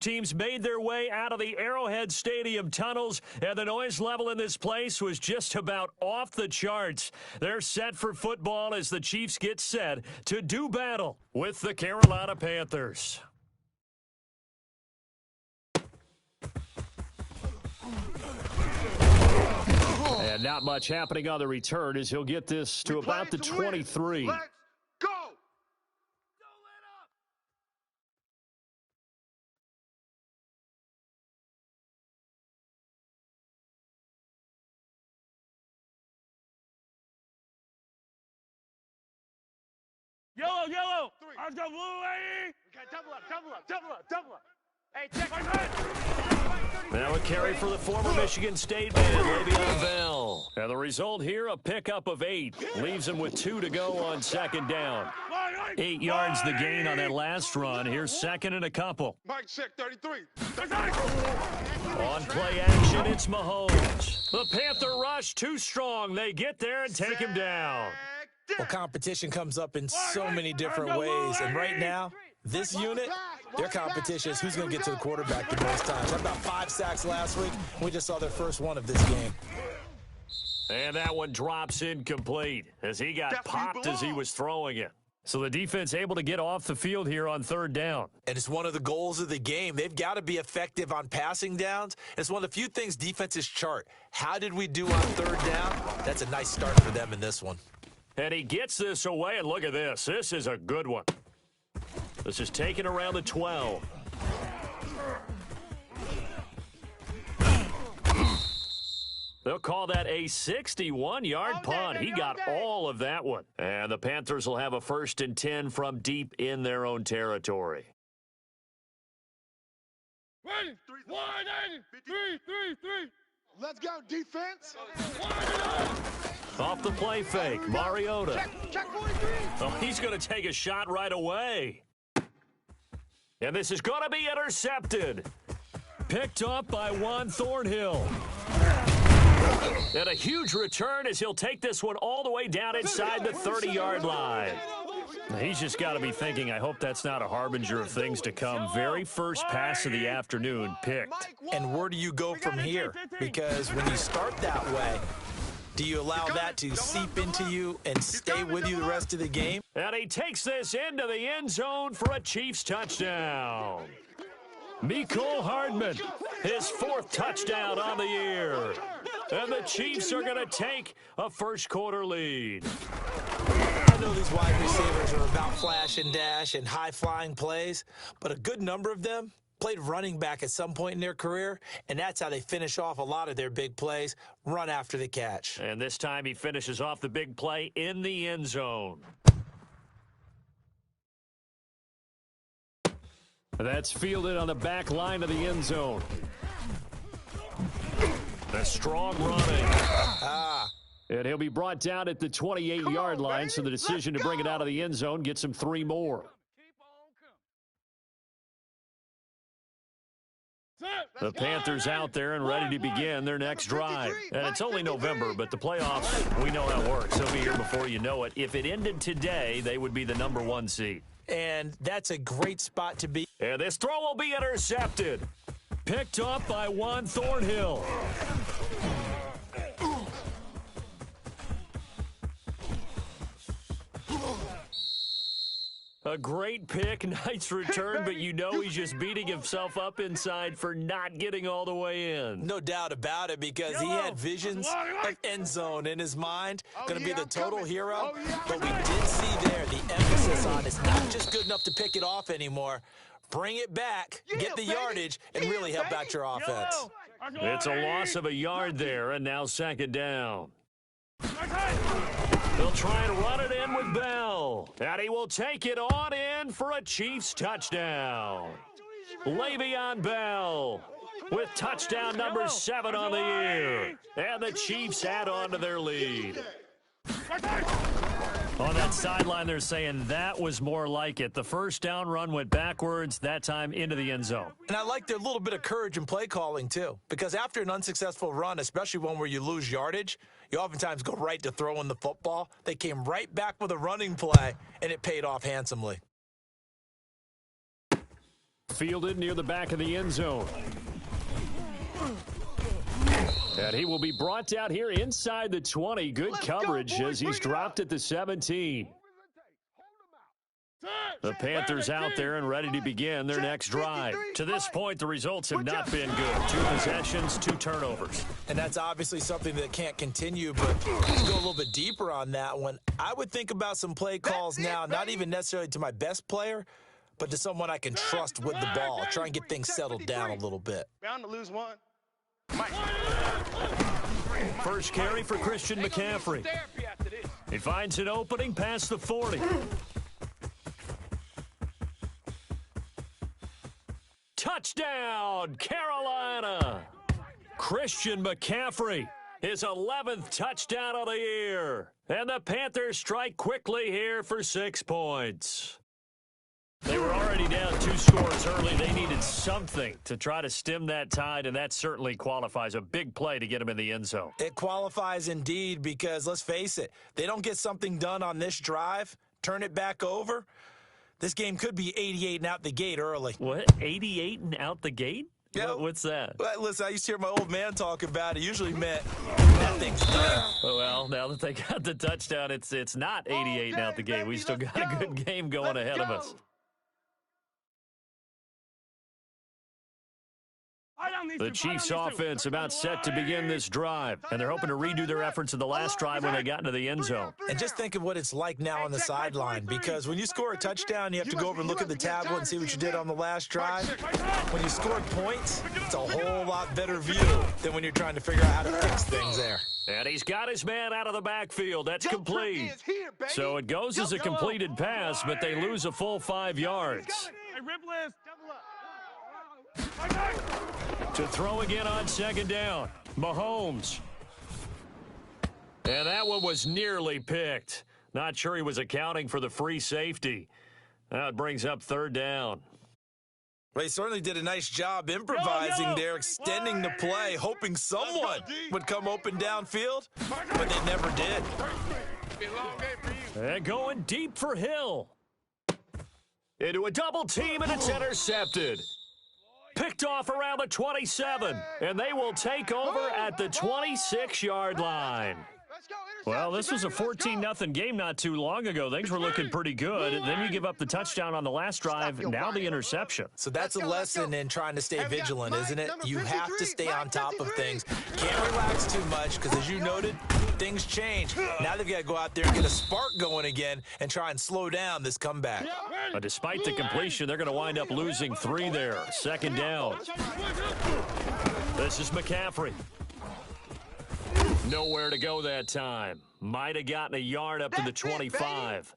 Teams made their way out of the Arrowhead Stadium tunnels, and the noise level in this place was just about off the charts. They're set for football as the Chiefs get set to do battle with the Carolina Panthers. And not much happening on the return as he'll get this to about the 23. Let's go! Yellow, yellow. Let's go, blue lady. Okay, double up. Hey, check. Now a carry for the former Michigan State man, Le'Veon Bell. And the result here, a pickup of 8. Leaves him with 2 to go on second down. 8 yards the gain on that last run. Here's second and a couple. Mike, check 33. On play action, it's Mahomes. The Panther rush too strong. They get there and take him down. Well, competition comes up in so many different ways, and right now, this unit, their competition is who's going to get to the quarterback the most times. Had about 5 sacks last week. We just saw their first one of this game. And that one drops incomplete as he got popped as he was throwing it. So the defense able to get off the field here on third down. And it's one of the goals of the game. They've got to be effective on passing downs. It's one of the few things defenses chart. How did we do on third down? That's a nice start for them in this one. And he gets this away, and look at this. This is a good one. This is taken around the 12. They'll call that a 61-yard punt. He got all of that one. And the Panthers will have a 1st and 10 from deep in their own territory. Ready? 3. Let's go, defense. Off the play fake, Mariota. Check 43. Oh, he's going to take a shot right away. And this is going to be intercepted. Picked up by Juan Thornhill. And a huge return as he'll take this one all the way down inside the 30-yard line. He's just got to be thinking, I hope that's not a harbinger of things to come. Very first pass of the afternoon picked. And where do you go from here? Because when you start that way, do you allow that to seep into you and stay with you the rest of the game? And he takes this into the end zone for a Chiefs touchdown. Mecole Hardman, his 4th touchdown on the year. And the Chiefs are going to take a first-quarter lead. I know these wide receivers are about flash and dash and high-flying plays, but a good number of them played running back at some point in their career, and that's how they finish off a lot of their big plays, run after the catch. And this time he finishes off the big play in the end zone. That's fielded on the back line of the end zone. A strong running. And he'll be brought down at the 28-yard line, so the decision to bring it out of the end zone gets him 3 more. The Panthers out there and ready to begin their next drive. And it's only November, but the playoffs, we know how it works. They'll be here before you know it. If it ended today, they would be the number 1 seed. And that's a great spot to be. And this throw will be intercepted. Picked up by Juan Thornhill. A great pick, nice return, but you know he's just beating himself up inside for not getting all the way in. No doubt about it, because he had visions of end zone in his mind. Going to be the total hero. But we did see there the emphasis on it's not just good enough to pick it off anymore. Bring it back, get the yardage, and really help out your offense. It's a loss of a yard there, and now second down. They'll try and run it in with Bell. And he will take it on in for a Chiefs touchdown. Le'Veon Bell with touchdown number 7 on the year. And the Chiefs add on to their lead. On that sideline, they're saying that was more like it. The first down run went backwards, that time into the end zone. And I like their little bit of courage in play calling, too. Because after an unsuccessful run, especially one where you lose yardage, you oftentimes go right to throwing the football. They came right back with a running play, and it paid off handsomely. Fielded near the back of the end zone. And he will be brought down here inside the 20. Good coverage as he's dropped at the 17. The Panthers out there and ready to begin their next drive. To this point, the results have not been good. 2 possessions, 2 turnovers. And that's obviously something that can't continue, but to go a little bit deeper on that one, I would think about some play calls now, not even necessarily to my best player, but to someone I can trust with the ball. Try and get things settled down a little bit. Bound to lose one. First carry for Christian McCaffrey. He finds an opening past the 40. Touchdown, Carolina! Christian McCaffrey, his 11th touchdown of the year. And the Panthers strike quickly here for 6 points. They were already down 2 scores early. They needed something to try to stem that tide, and that certainly qualifies. A big play to get him in the end zone. It qualifies indeed because, let's face it, they don't get something done on this drive, turn it back over. This game could be 88 and out the gate early. What? 88 and out the gate? Yeah. What's that? Well, listen, I used to hear my old man talk about it. Usually meant that thing's done. Well, now that they got the touchdown, it's not 88 and out the gate. We still got a good game going ahead of us. The Chiefs offense about set to begin this drive, and they're hoping to redo their efforts in the last drive when they got into the end zone. And just think of what it's like now on the sideline, because when you score a touchdown, you have to go over and look at the tablet and see what you did on the last drive. When you score points, it's a whole lot better view than when you're trying to figure out how to fix things there. And he's got his man out of the backfield. That's complete. So it goes as a completed pass, but they lose a full 5 yards. To throw again on second down, Mahomes. And that one was nearly picked. Not sure he was accounting for the free safety. Now it brings up third down. Well, he certainly did a nice job improvising there, extending the play, hoping someone would come open downfield, but they never did. And going deep for Hill. Into a double team, and it's intercepted. Picked off around the 27, and they will take over at the 26-yard line. Well, this was a 14-0 game not too long ago. Things were looking pretty good. And then you give up the touchdown on the last drive, now the interception. So that's a lesson in trying to stay vigilant, isn't it? You have to stay on top of things. Can't relax too much because, as you noted, things change. Now they've got to go out there and get a spark going again and try and slow down this comeback. But despite the completion, they're going to wind up losing 3 there. Second down. This is McCaffrey. Nowhere to go that time. Might have gotten a yard up to the 25.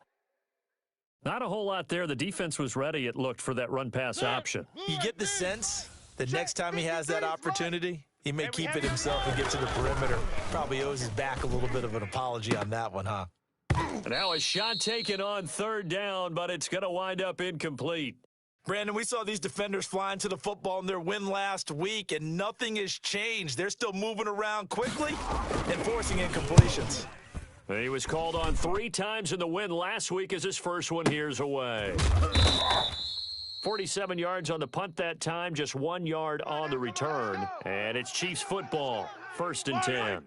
Not a whole lot there. The defense was ready, it looked, for that run-pass option. You get the sense that next time he has that opportunity, he may keep it himself and get to the perimeter. Probably owes his back a little bit of an apology on that one, huh? Now a shot taken on third down, but it's going to wind up incomplete. Brandon, we saw these defenders flying to the football in their win last week, and nothing has changed. They're still moving around quickly and forcing incompletions. He was called on 3 times in the win last week as his first one here's away. 47 yards on the punt that time, just 1 yard on the return. And it's Chiefs football, 1st and 10.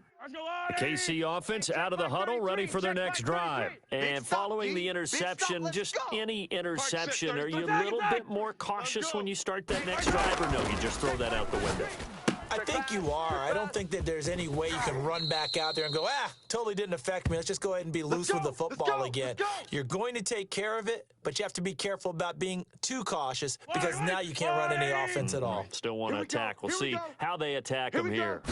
The KC offense out of the huddle, ready for their next drive. And following the interception, just any interception, are you a little bit more cautious when you start that next drive, or no, you just throw that out the window? I think you are. I don't think that there's any way you can run back out there and go, totally didn't affect me. Let's just go ahead and be loose with the football again. You're going to take care of it, but you have to be careful about being too cautious because now you can't run any offense at all. Still want to attack. We'll see how they attack him here.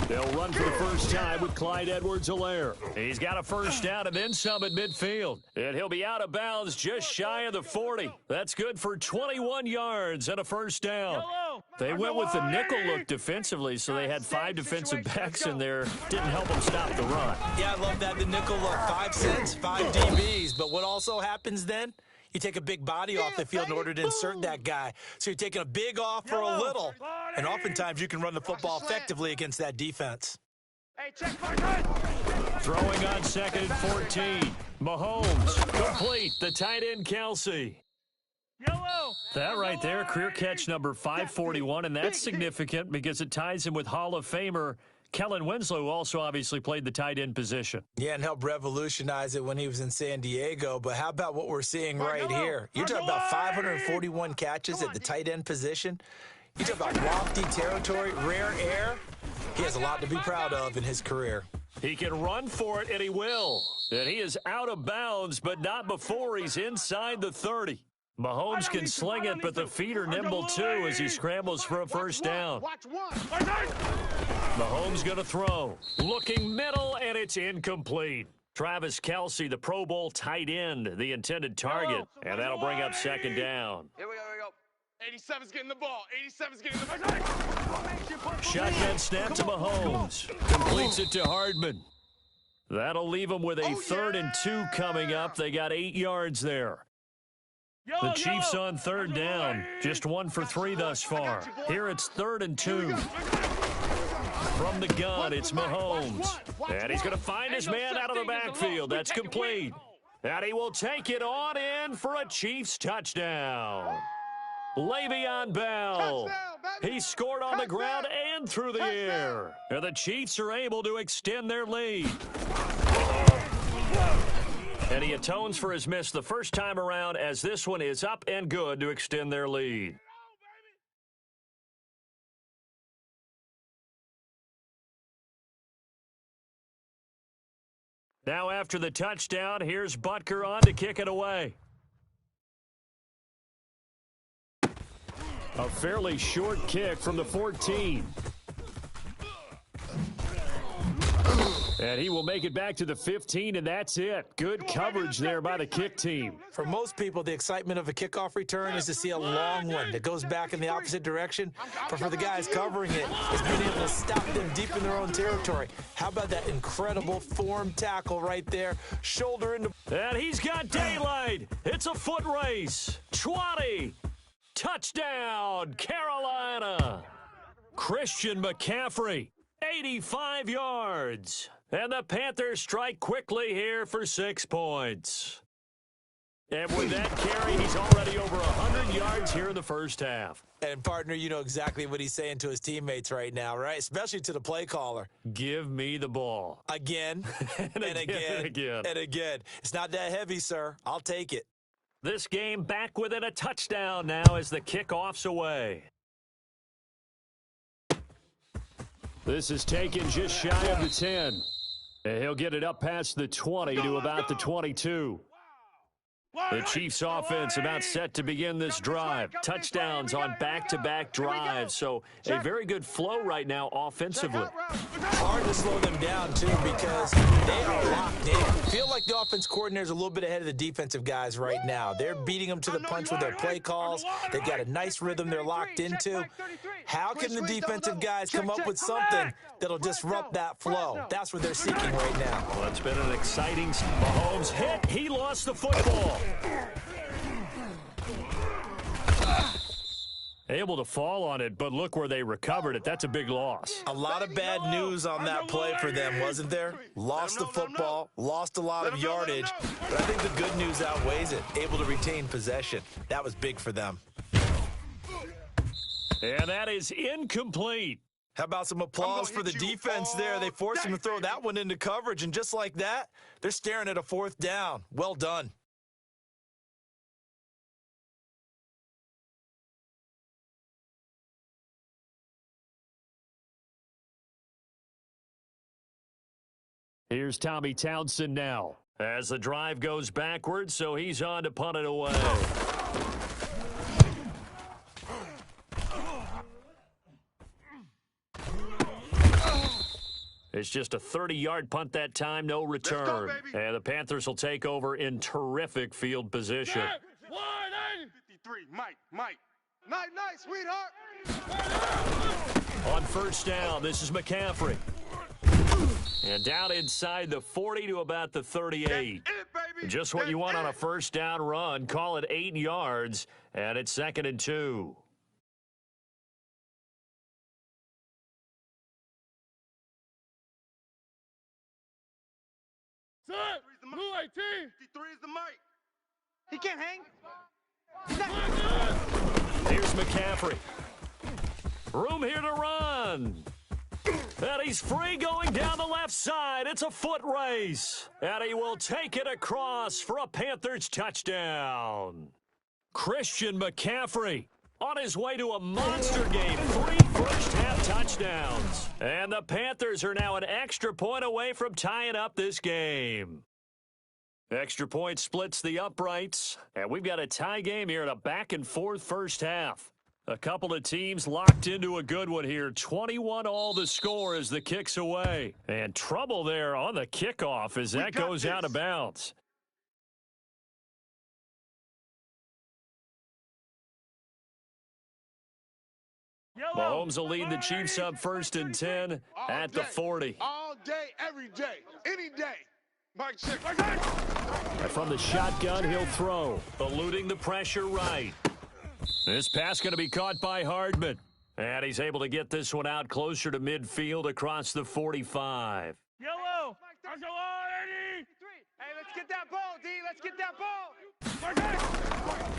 They'll run for the first time with Clyde Edwards-Helaire. He's got a first down and then some at midfield. And he'll be out of bounds just shy of the 40. That's good for 21 yards and a first down. They went with the nickel look defensively, so they had 5 defensive backs in there. Didn't help them stop the run. Yeah, I love that, the nickel look. 5 cents, 5 DBs. But what also happens then? You take a big body off the field in order to insert that guy. So you're taking a big off for a little. And oftentimes you can run the football effectively against that defense. Throwing on 2nd and 14. Mahomes complete. The tight end, Kelsey. Yellow. That right there, career catch number 541, and that's significant because it ties him with Hall of Famer Kellen Winslow, who also obviously played the tight end position. Yeah, and helped revolutionize it when he was in San Diego. But how about what we're seeing right here? You're talking about 541 catches at the tight end position. You talk about lofty territory, rare air. He has a lot to be proud of in his career. He can run for it, and he will. And he is out of bounds, but not before he's inside the 30. Mahomes can sling it, but the feet are nimble too as he scrambles for a first down. Watch one. Mahomes going to throw. Looking middle, and it's incomplete. Travis Kelce, the Pro Bowl tight end, the intended target. And that'll bring up second down. Here we go. 87's getting the ball. 87's getting the ball. Shotgun snap to Mahomes. Completes it to Hardman. That'll leave him with a 3rd and 2 coming up. They got 8 yards there. The Chiefs on 3rd down. Just 1 for 3 thus far. Here it's 3rd and 2. From the gun, it's Mahomes. And he's going to find his man out of the backfield. That's complete. And he will take it on in for a Chiefs touchdown. Le'Veon Bell. He scored on the ground and through the air. And the Chiefs are able to extend their lead. And he atones for his miss the first time around as this one is up and good to extend their lead. Now after the touchdown, here's Butker on to kick it away. A fairly short kick from the 14. And he will make it back to the 15, and that's it. Good coverage there by the kick team. For most people, the excitement of a kickoff return is to see a long one that goes back in the opposite direction. But for the guys covering it, it's being able to stop them deep in their own territory. How about that incredible form tackle right there? Shoulder into... And he's got daylight. It's a foot race. 20. Touchdown, Carolina. Christian McCaffrey, 85 yards. And the Panthers strike quickly here for 6 points. And with that carry, he's already over 100 yards here in the first half. And, partner, you know exactly what he's saying to his teammates right now, right? Especially to the play caller. Give me the ball. Again, and again. It's not that heavy, sir. I'll take it. This game back within a touchdown now as the kickoff's away. This is taken just shy of the 10. And he'll get it up past the 20 to about the 22. The Chiefs offense about set to begin this drive. Touchdowns on back-to-back drives. So a very good flow right now offensively. Hard to slow them down, too, because they are locked in. Feel like the offense coordinator is a little bit ahead of the defensive guys right now. They're beating them to the punch with their play calls. They've got a nice rhythm they're locked into. How can the defensive guys come up with something that'll disrupt that flow? That's what they're seeking right now. Well, it's been an exciting... Mahomes hit. He lost the football. Able to fall on it, but look where they recovered it. That's a big loss. A lot of bad news on that play for them, wasn't there? Lost the football, lost a lot of yardage, but I think the good news outweighs it. Able to retain possession. That was big for them. And that is incomplete. How about some applause for the defense there? They forced him to throw that one into coverage, and just like that, they're staring at a 4th down. Well done. Here's Tommy Townsend now as the drive goes backwards, so he's on to punt it away. It's just a 30-yard punt that time, no return. And the Panthers will take over in terrific field position. 53, Mike. Nice, sweetheart. On first down, this is McCaffrey. And down inside the 40 to about the 38. Just what you want on a first down run. Call it 8 yards, and it's 2nd and 2. Blue 18. 53 is the Mike. He can't hang. Here's McCaffrey. Room here to run. And he's free going down the left side. It's a foot race. And he will take it across for a Panthers touchdown. Christian McCaffrey on his way to a monster game. 3 first-half touchdowns. And the Panthers are now an extra point away from tying up this game. Extra point splits the uprights. And we've got a tie game here in a back-and-forth first half. A couple of teams locked into a good one here. 21-all the score as the kick's away. And trouble there on the kickoff as that goes out of bounds. Mahomes will lead the Chiefs up 1st and 10 at the 40. All day, every day, any day. Mike, check. From the shotgun, he'll throw, eluding the pressure right. This pass going to be caught by Hardman. And he's able to get this one out closer to midfield across the 45. Yellow. Hey, let's get that ball, D. Let's get that ball.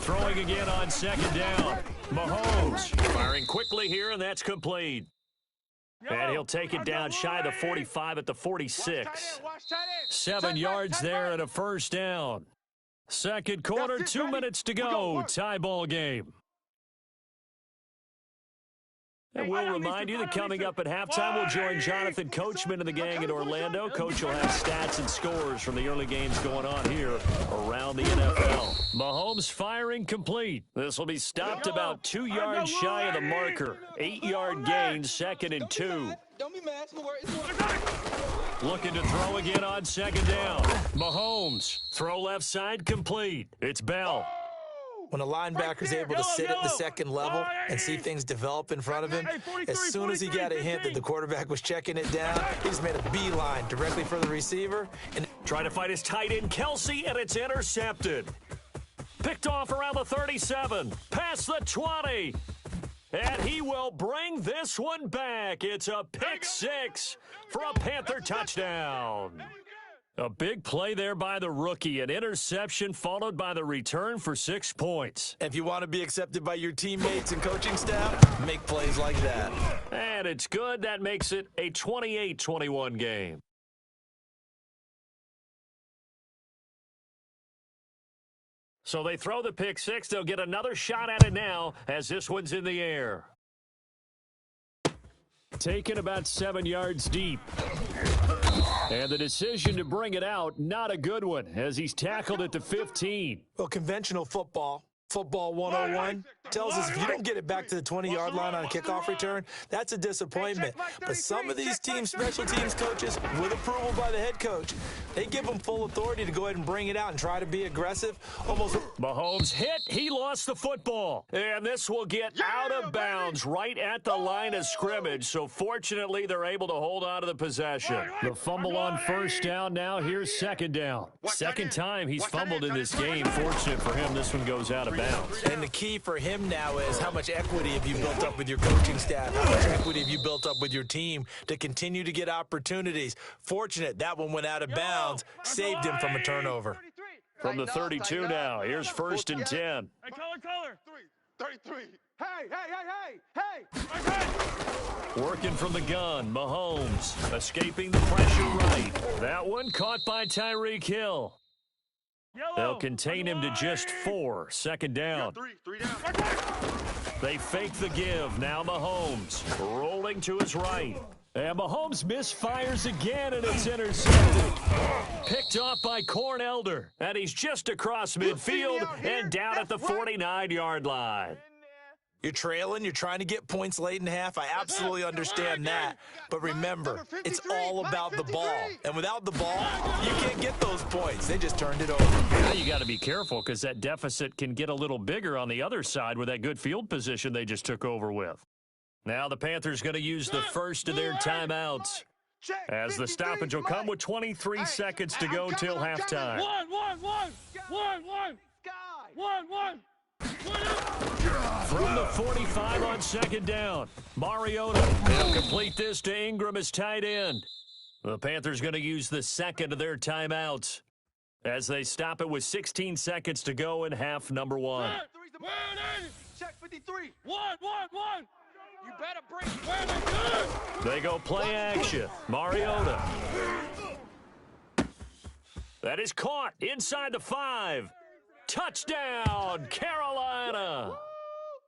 Throwing again on 2nd down. Mahomes firing quickly here, and that's complete. And he'll take it down shy of the 45 at the 46. 7 yards there and a first down. Second quarter, 2 minutes to go. Tie ball game. And we'll remind you that coming up at halftime, we'll join Jonathan Coachman and the gang in Orlando. Coach will have stats and scores from the early games going on here around the NFL. Mahomes firing complete. This will be stopped about 2 yards shy of the marker. 8-yard gain, 2nd and 2. Don't be mad. Looking to throw again on 2nd down. Mahomes, throw left side complete. It's Bell. When a linebacker's able to sit at the second level and see things develop in front of him, as soon as he got a hint that the quarterback was checking it down, he just made a beeline directly for the receiver. And trying to fight his tight end, Kelsey, and it's intercepted. Picked off around the 37, past the 20. And he will bring this one back. It's a pick 6 for a Panther touchdown. A big play there by the rookie. An interception followed by the return for 6 points. if you want to be accepted by your teammates and coaching staff, make plays like that. And it's good. That makes it a 28-21 game. So they throw the pick 6. They'll get another shot at it now as this one's in the air. Taken about 7 yards deep. And the decision to bring it out, not a good one, as he's tackled at the 15. Well, conventional football 101, tells us if you don't get it back to the 20-yard line on a kickoff return, that's a disappointment. But some of these teams, special teams coaches, with approval by the head coach, they give them full authority to go ahead and bring it out and try to be aggressive. Almost. Mahomes hit. He lost the football. And this will get out of bounds right at the line of scrimmage. So fortunately, they're able to hold on to the possession. The fumble on first down now. Here's 2nd down. Second time he's fumbled in this game. Fortunate for him, this one goes out of bounds. And the key for him now is how much equity have you built up with your coaching staff? How much equity have you built up with your team to continue to get opportunities? Fortunate that one went out of bounds, saved him from a turnover. From the 32 now, here's 1st and 10. Hey, color. 33. Hey. Working from the gun, Mahomes escaping the pressure right. That one caught by Tyreek Hill. They'll contain him to just 4. 2nd down. Three down. They fake the give. Now Mahomes rolling to his right. And Mahomes misfires again, and it's intercepted. Picked off by Corn Elder. And he's just across midfield and down at the 49-yard line. You're trailing, you're trying to get points late in half. I absolutely understand that. But remember, it's all about the ball. And without the ball, you can't get those points. They just turned it over. Now you got to be careful because that deficit can get a little bigger on the other side with that good field position they just took over with. Now the Panthers going to use the first of their timeouts as the stoppage will come with 23 seconds to go till halftime. One. From the 45 on 2nd down, Mariota will complete this to Ingram as tight end. The Panthers going to use the second of their timeouts as they stop it with 16 seconds to go in half number 1. Where check 53. One. You better break it. They go play action. Mariota. That is caught inside the 5. Touchdown, Carolina.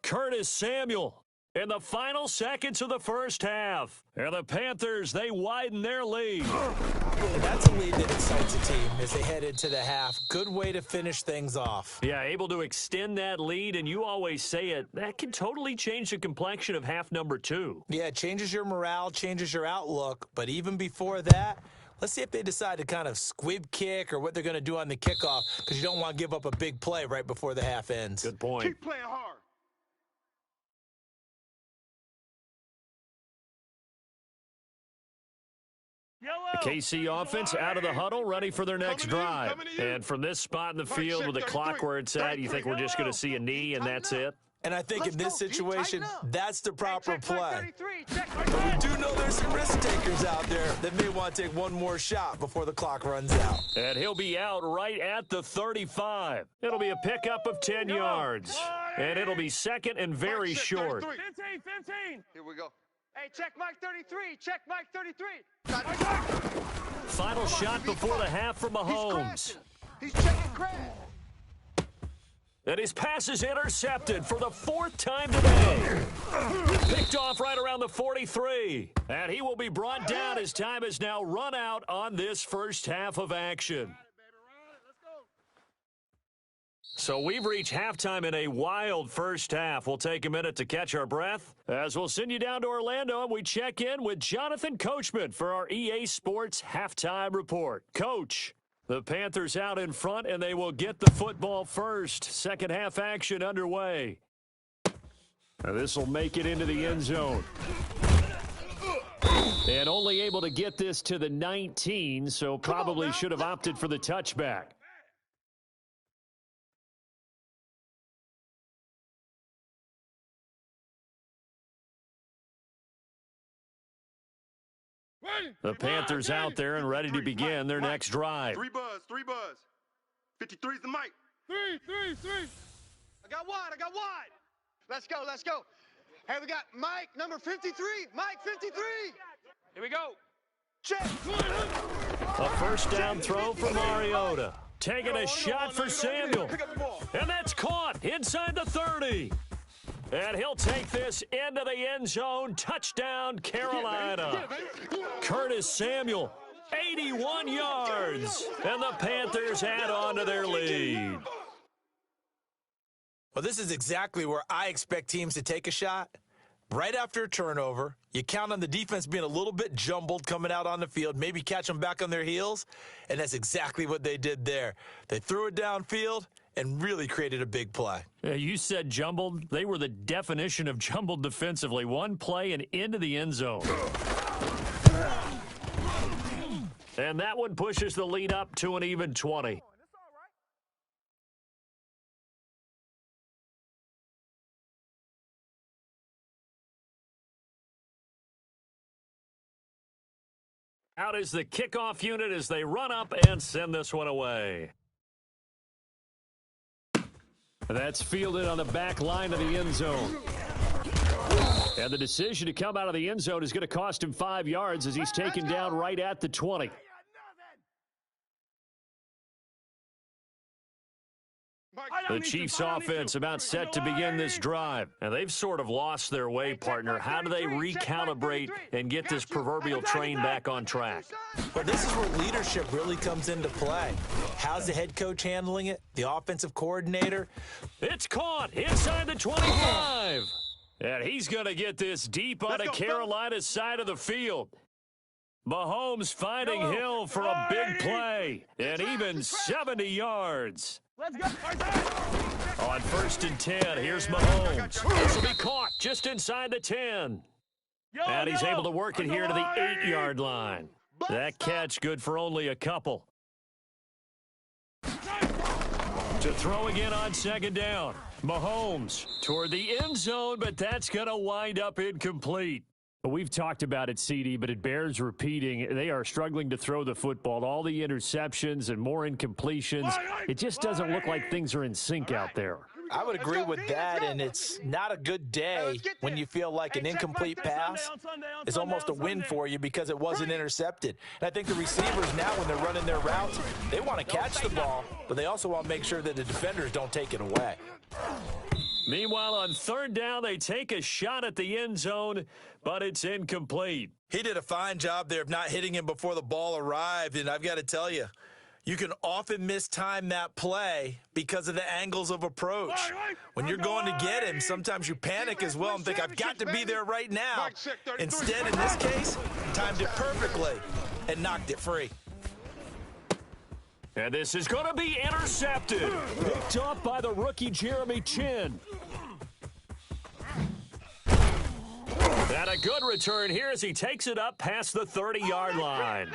Curtis Samuel in the final seconds of the first half. And the Panthers, they widen their lead. And that's a lead that excites a team as they head into the half. Good way to finish things off. Yeah, able to extend that lead, and you always say it, that can totally change the complexion of half number 2. Yeah, it changes your morale, changes your outlook. But even before that, let's see if they decide to kind of squib kick or what they're going to do on the kickoff, because you don't want to give up a big play right before the half ends. Good point. Keep playing hard. The KC offense out of the huddle, ready for their next drive. And from this spot in the field with the clock where it's at, you think we're just going to see a knee and that's it? And I think in this situation, that's the proper play. But we do know there's some risk takers out there that may want to take one more shot before the clock runs out. And he'll be out right at the 35. It'll be a pickup of 10 yards. And it'll be second and very short. 15. Here we go. Hey, check Mike 33. Check Mike 33. Final shot before the half from Mahomes. He's checking Craig. And his pass is intercepted for the 4th time today. Picked off right around the 43. And he will be brought down as time is now run out on this first half of action. So we've reached halftime in a wild first half. We'll take a minute to catch our breath as we'll send you down to Orlando and we check in with Jonathan Coachman for our EA Sports Halftime Report. Coach, the Panthers out in front and they will get the football first. Second half action underway. Now this will make it into the end zone. And only able to get this to the 19, so probably should have opted for the touchback. The Panthers out there and ready to begin their next drive. 3 buzz. 53's the mic. 3. I got wide. Let's go. Hey, we got Mike number 53. Mike 53. Here we go. Check. A first down throw for Mariota. Taking a shot for Samuel. And that's caught inside the 30. And he'll take this into the end zone. Touchdown, Carolina. Curtis Samuel, 81 yards. And the Panthers add on to their lead. Well, this is exactly where I expect teams to take a shot. Right after a turnover, you count on the defense being a little bit jumbled coming out on the field, maybe catch them back on their heels, and that's exactly what they did there. They threw it downfield and really created a big play. You said jumbled. They were the definition of jumbled defensively. One play and into the end zone. And that one pushes the lead up to an even 20. Out is the kickoff unit as they run up and send this one away. That's fielded on the back line of the end zone. And the decision to come out of the end zone is going to cost him 5 yards as he's taken down right at the 20. The Chiefs offense about set to begin this drive. And they've sort of lost their way, partner. How do they recalibrate and get this proverbial train back on track? Well, this is where leadership really comes into play. How's the head coach handling it? The offensive coordinator? It's caught inside the 25. And he's going to get this deep onto Carolina's side of the field. Mahomes finding Hill for a big play. And even 70 yards. Let's go. On 1st and 10, here's Mahomes. This will be caught just inside the 10. And he's able to work it here to the 8-yard line. That catch good for only a couple. To throw again on 2nd down. Mahomes toward the end zone, but that's going to wind up incomplete. We've talked about it, CD, but it bears repeating. They are struggling to throw the football. All the interceptions and more incompletions. It just doesn't look like things are in sync out there. I would agree with that, and it's not a good day when you feel like an incomplete pass is almost a win for you because it wasn't intercepted. And I think the receivers now, when they're running their routes, they want to catch the ball, but they also want to make sure that the defenders don't take it away. Meanwhile, on third down, they take a shot at the end zone, but it's incomplete. He did a fine job there of not hitting him before the ball arrived, and I've got to tell you, you can often mistime that play because of the angles of approach. When you're going to get him, sometimes you panic as well and think, I've got to be there right now. Instead, in this case, timed it perfectly and knocked it free. And this is going to be intercepted. Picked up by the rookie Jeremy Chinn. And a good return here as he takes it up past the 30-yard line.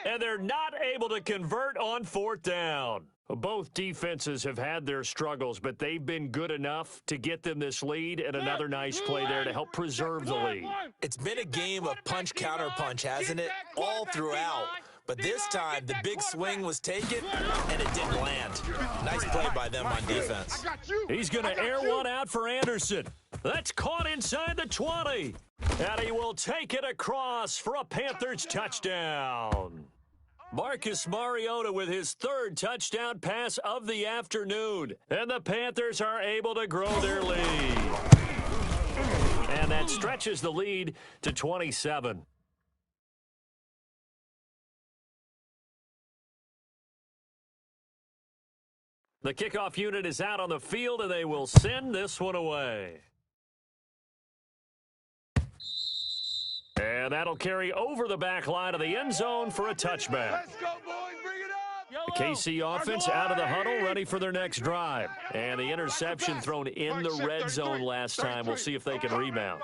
And they're not able to convert on fourth down. Both defenses have had their struggles, but they've been good enough to get them this lead, and another nice play there to help preserve the lead. It's been a game of punch-counter-punch, hasn't it? All throughout. But this time, the big swing was taken, and it didn't land. Nice play by them on defense. He's going to air one out for Anderson. That's caught inside the 20. And he will take it across for a Panthers touchdown. Marcus Mariota with his third touchdown pass of the afternoon. And the Panthers are able to grow their lead. And that stretches the lead to 27. The kickoff unit is out on the field, and they will send this one away. And that'll carry over the back line of the end zone for a touchback. Let's go, boys. Bring it up. The KC offense out of the huddle, ready for their next drive. And the interception thrown in the red zone last time. We'll see if they can rebound.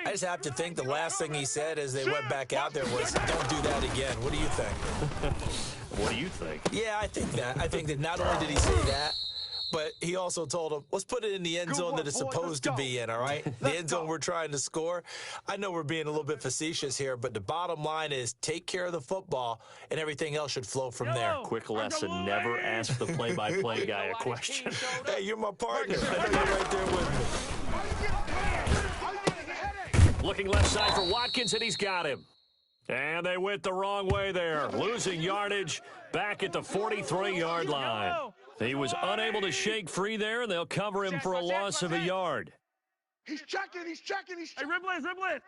I just have to think the last thing he said as they went back out there was, don't do that again. What do you think? What do you think? Yeah, I think that. I think that not only did he say that, but he also told him, let's put it in the end zone that it's supposed to be in, all right? The end zone we're trying to score. I know we're being a little bit facetious here, but the bottom line is take care of the football, and everything else should flow from there. Quick lesson, never ask the play-by-play guy a question. Hey, you're my partner. I know you're right there with me. Looking left side for Watkins, and he's got him. And they went the wrong way there, losing yardage back at the 43-yard line. He was unable to shake free there, and they'll cover him for a loss of a yard. He's checking. Hey, Riblet.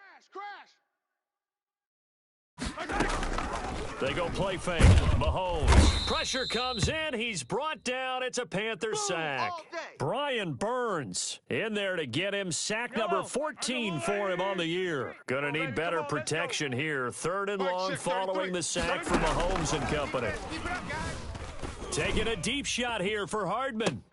They go play fake. Mahomes. Pressure comes in. He's brought down. It's a Panther sack. Brian Burns in there to get him. Sack number 14 for him on the year. Gonna need better protection here. Third and long following the sack for Mahomes and company. Taking a deep shot here for Hardman.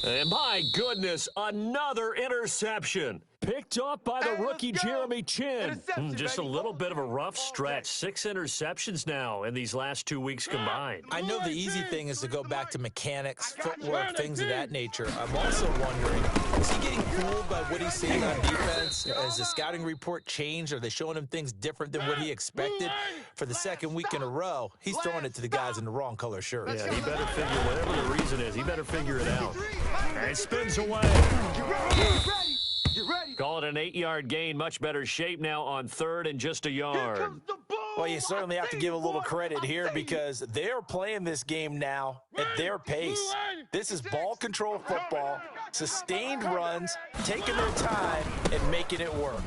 And my goodness, another interception. Picked up by the rookie Jeremy Chinn. Just a little bit of a rough stretch. 6 interceptions now in these last 2 weeks combined. I know the easy thing is to go back to mechanics, footwork, things of that nature. I'm also wondering, is he getting fooled by what he's seeing on defense? Has the scouting report changed? Are they showing him things different than what he expected? For the second week in a row, he's throwing it to the guys in the wrong color shirts. Yeah, he better figure, whatever the reason is, he better figure it out. And it spins away. You ready? Call it an 8-yard gain. Much better shape now on third and just a yard. Well, you certainly have to give a little credit here because they're playing this game now at their pace. This is ball control football, sustained runs, taking their time, and making it work.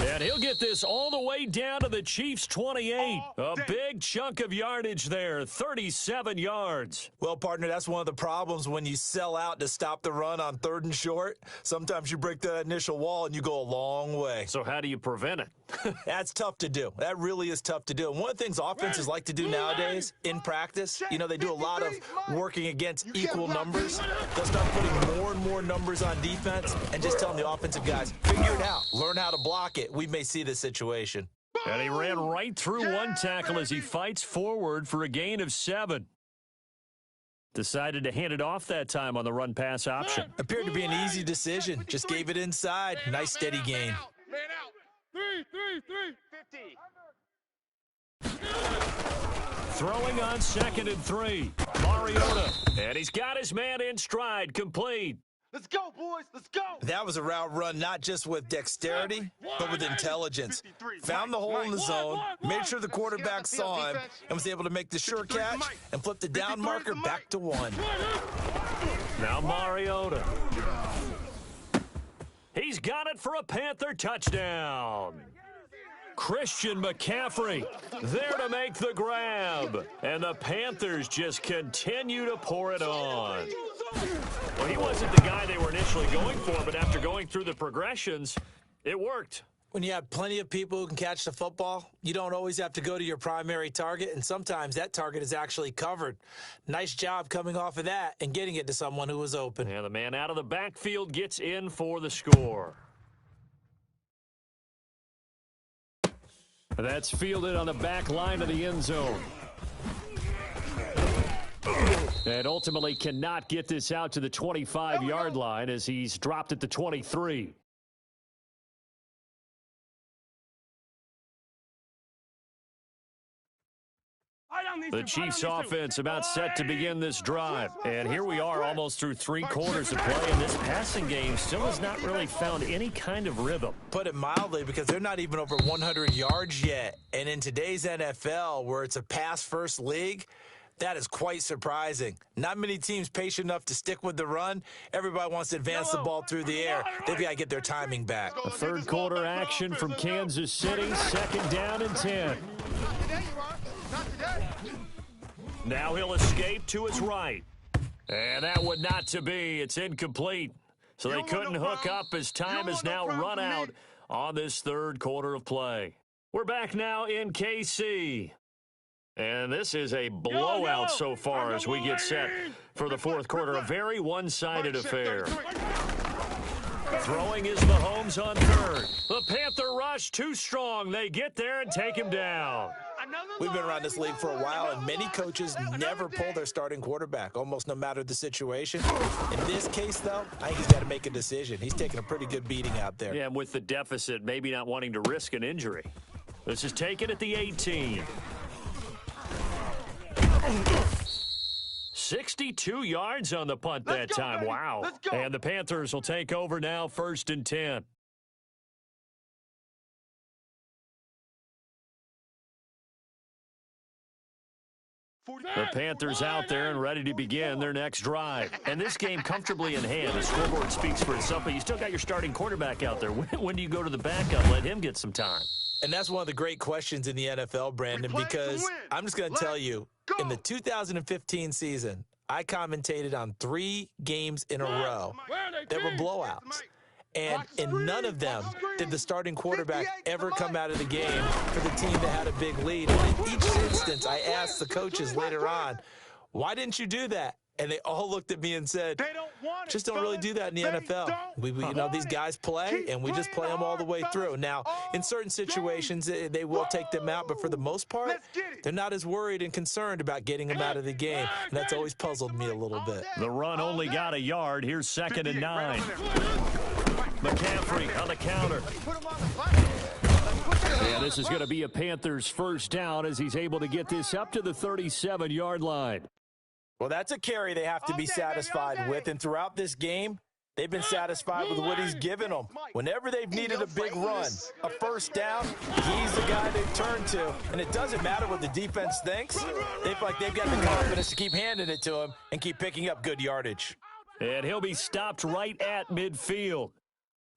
And he'll get this all the way down to the Chiefs' 28. A big chunk of yardage there, 37 yards. Well, partner, that's one of the problems when you sell out to stop the run on third and short. Sometimes you break that initial wall and you go a long way. So how do you prevent it? That's tough to do. That really is tough to do. And one of the things offenses like to do nowadays in practice, you know, they do a lot of working against equal numbers. They'll start putting more and more numbers on defense and just telling the offensive guys, figure it out, learn how to block it. We may see this situation. And he ran right through one tackle as he fights forward for a gain of 7. Decided to hand it off that time on the run-pass option. Appeared to be an easy decision. Just gave it inside. Nice steady gain. Man out. 3. 50. Throwing on 2nd and 3. Mariota. And he's got his man in stride, complete. Let's go, boys. Let's go. That was a route run not just with dexterity, but with intelligence. Found the hole in the zone, made sure the quarterback saw him, and was able to make the sure catch and flip the down marker back to 1. Now Mariota. He's got it for a Panther touchdown. Christian McCaffrey there to make the grab. And the Panthers just continue to pour it on. Well, he wasn't the guy they were initially going for, but after going through the progressions, it worked. When you have plenty of people who can catch the football, you don't always have to go to your primary target, and sometimes that target is actually covered. Nice job coming off of that and getting it to someone who was open. And the man out of the backfield gets in for the score. That's fielded on the back line of the end zone. And ultimately cannot get this out to the 25-yard line as he's dropped at the 23. The Chiefs offense about set to begin this drive. And here we are almost through 3 quarters of play, and this passing game still has not really found any kind of rhythm. Put it mildly, because they're not even over 100 yards yet. And in today's NFL, where it's a pass-first league, that is quite surprising. Not many teams patient enough to stick with the run. Everybody wants to advance the ball through the air. They've got to get their timing back. A third quarter action from Kansas City, 2nd down and 10. Now he'll escape to his right. And that would not to be. It's incomplete. So they couldn't hook up as time has now run out on this third quarter of play. We're back now in KC. And this is a blowout so far as we get set for the fourth quarter. A very one-sided affair. Throwing is Mahomes on third. The Panther rush too strong. They get there and take him down. We've been around this league for a while, and many coaches never pull their starting quarterback, almost no matter the situation. In this case, though, I think he's got to make a decision. He's taking a pretty good beating out there. Yeah, and with the deficit, maybe not wanting to risk an injury. This is taken at the 18. 62 yards on the punt that time. Wow. And the Panthers will take over now, 1st and 10. The Panthers out there and ready to begin their next drive. And this game comfortably in hand. The scoreboard speaks for itself, but you still got your starting quarterback out there. When do you go to the backup? Let him get some time. And that's one of the great questions in the NFL, Brandon, because I'm just going to tell you, in the 2015 season, I commentated on 3 games in a row that were blowouts. And in none of them did the starting quarterback ever come out of the game for the team that had a big lead. And in each instance, I asked the coaches later on, why didn't you do that? And they all looked at me and said, just don't really do that in the NFL. You know, these guys play, and we just play them all the way through. Now, in certain situations, they will take them out, but for the most part, they're not as worried and concerned about getting them out of the game. And that's always puzzled me a little bit. The run only got a yard. Here's 2nd and 9. McCaffrey on the counter. Yeah, this is going to be a Panthers first down as he's able to get this up to the 37-yard line. Well, that's a carry they have to be satisfied with, and throughout this game, they've been satisfied with what he's given them. Whenever they've needed a big run, a first down, he's the guy they've turned to. And it doesn't matter what the defense thinks. They feel like they've got the confidence to keep handing it to him and keep picking up good yardage. And he'll be stopped right at midfield.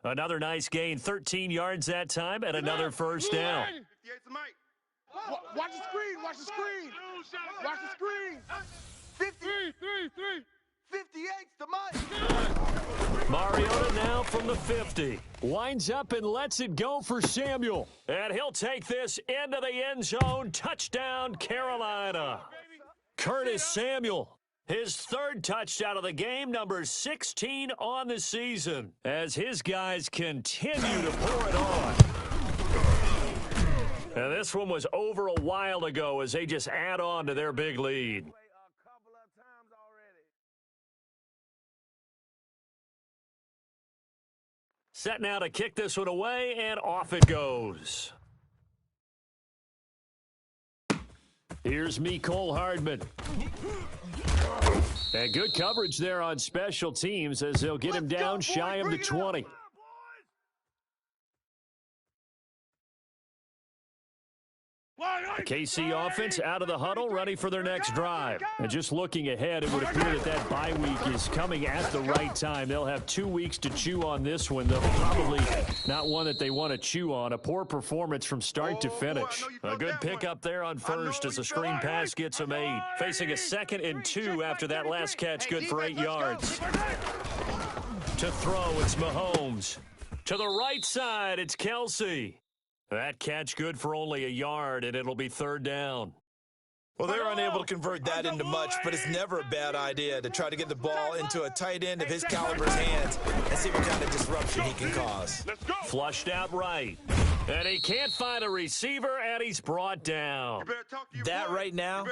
Another nice gain, 13 yards that time, and another first down. Watch the screen, watch the screen. Watch the screen. 58's to Mike. Mariota now from the 50. Winds up and lets it go for Samuel. And he'll take this into the end zone. Touchdown, Carolina. Curtis Samuel. His 3rd touchdown of the game, number 16 on the season, as his guys continue to pour it on. And this one was over a while ago as they just add on to their big lead. Set now to kick this one away, and off it goes. Here's Mecole Hardman. And good coverage there on special teams as they'll get him down shy of the 20. The KC offense out of the huddle, ready for their next drive. And just looking ahead, it would appear that bye week is coming at the right time. They'll have 2 weeks to chew on this one, though probably not one that they want to chew on. A poor performance from start to finish. A good pickup there on first as the screen pass gets a made. Facing a 2nd and 2 after that last catch, good for 8 yards. To throw, it's Mahomes. To the right side, it's Kelsey. That catch good for only a yard, and it'll be 3rd down. Well, they're unable to convert that into much, but it's never a bad idea to try to get the ball into a tight end of his caliber's hands and see what kind of disruption he can cause. Flushed out right. And he can't find a receiver, and he's brought down. That right now,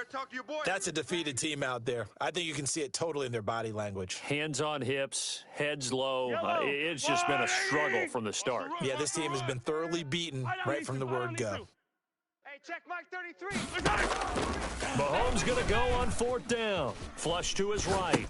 that's a defeated team out there. I think you can see it totally in their body language. Hands on hips, heads low. It's just been a struggle from the start. Yeah, this team has been thoroughly beaten right from the word go. Hey, check Mike 33. Mahomes going to go on 4th down. Flush to his right.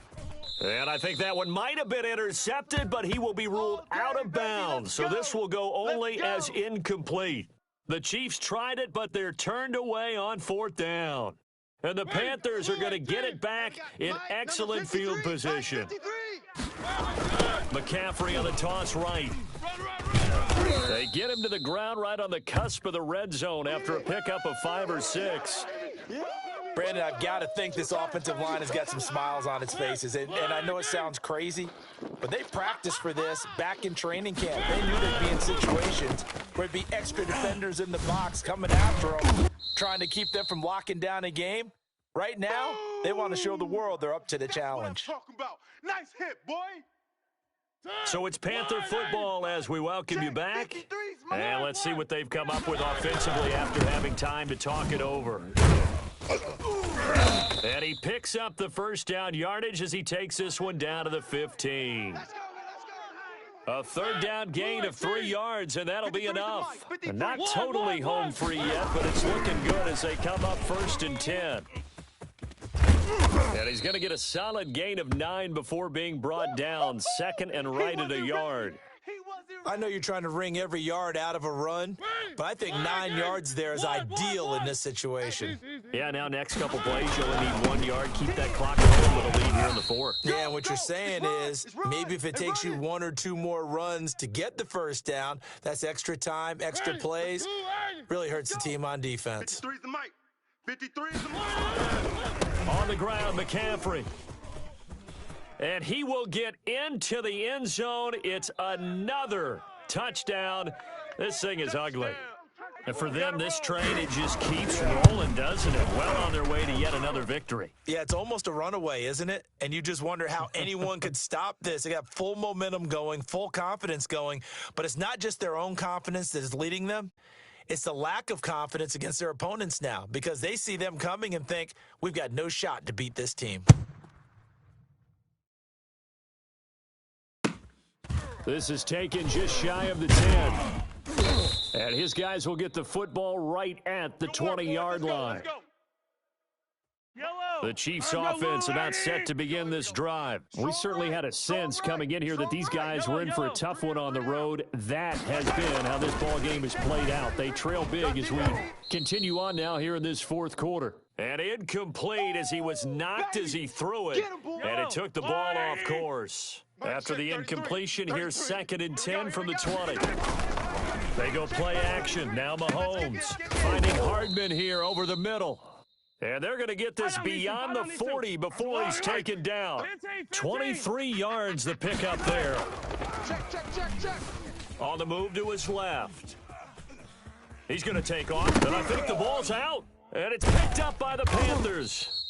And I think that one might have been intercepted, but he will be ruled out of bounds. So this will go only as incomplete. The Chiefs tried it, but they're turned away on 4th down. And the Panthers are going to get it back in excellent field position. McCaffrey on the toss right. They get him to the ground right on the cusp of the red zone after a pickup of 5 or 6. Brandon, I've got to think this offensive line has got some smiles on its faces. And I know it sounds crazy, but they practiced for this back in training camp. They knew they'd be in situations where there'd be extra defenders in the box coming after them, trying to keep them from locking down a game. Right now, they want to show the world they're up to the challenge. Nice hit, boy. So it's Panther football as we welcome you back. And let's see what they've come up with offensively after having time to talk it over. And he picks up the 1st down yardage as he takes this one down to the 15. A 3rd down gain of 3 yards, and that'll be enough. Not totally home free yet, but it's looking good as they come up 1st and 10. And he's going to get a solid gain of 9 before being brought down. 2nd and right at a yard. I know you're trying to wring every yard out of a run, but I think 9 yards there is ideal in this situation. Yeah, now next couple plays, you'll only need 1 yard. Keep that clock going with a lead here in the 4th. Yeah, and what you're saying is maybe if it takes you 1 or 2 more runs to get the 1st down, that's extra time, extra plays. Really hurts the team on defense. 53's the mic. 53's the mic. On the ground, McCaffrey. And he will get into the end zone. It's another touchdown. This thing is ugly. And for them, this train, it just keeps rolling, doesn't it? Well on their way to yet another victory. Yeah, it's almost a runaway, isn't it? And you just wonder how anyone could stop this. They got full momentum going, full confidence going. But it's not just their own confidence that is leading them. It's the lack of confidence against their opponents now because they see them coming and think, we've got no shot to beat this team. This is taken just shy of the 10. And his guys will get the football right at the 20-yard line. The Chiefs offense about set to begin this drive. We certainly had a sense coming in here that these guys were in for a tough one on the road. That has been how this ball game has played out. They trail big as we continue on now here in this 4th quarter. And incomplete as he was knocked as he threw it. And it took the ball off course. After the incompletion, here's 2nd and 10 from the 20. They go play action. Now Mahomes finding Hardman here over the middle. And they're going to get this beyond the 40 before he's taken down. 23 yards the pickup there. On the move to his left. He's going to take off, and I think the ball's out. And it's picked up by the Panthers.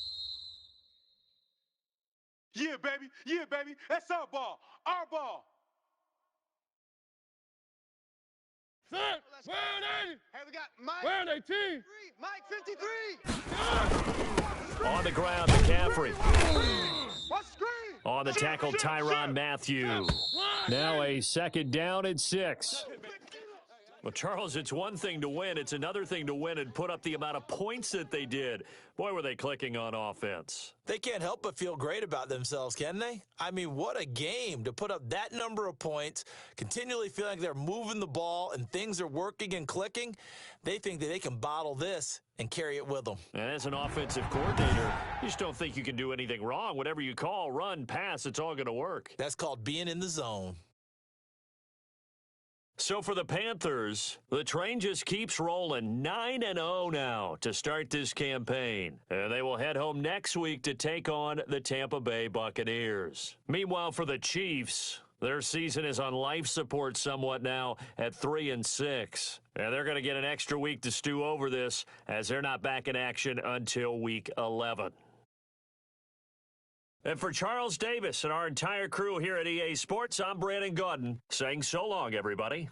Yeah, baby. Yeah, baby. That's our ball. Our ball. Where are they? Hey, we got Mike. Where are they, team? Mike 53. On the ground, McCaffrey. What screen? On the tackle, Tyrann Mathieu. Now a 2nd down and 6. Well, Charles, it's one thing to win. It's another thing to win and put up the amount of points that they did. Boy, were they clicking on offense. They can't help but feel great about themselves, can they? I mean, what a game to put up that number of points, continually feeling like they're moving the ball and things are working and clicking. They think that they can bottle this and carry it with them. And as an offensive coordinator, you just don't think you can do anything wrong. Whatever you call, run, pass, it's all going to work. That's called being in the zone. So for the Panthers, the train just keeps rolling 9-0 now to start this campaign. And they will head home next week to take on the Tampa Bay Buccaneers. Meanwhile, for the Chiefs, their season is on life support somewhat now at 3-6. And they're going to get an extra week to stew over this as they're not back in action until week 11. And for Charles Davis and our entire crew here at EA Sports, I'm Brandon Gaudin saying so long, everybody.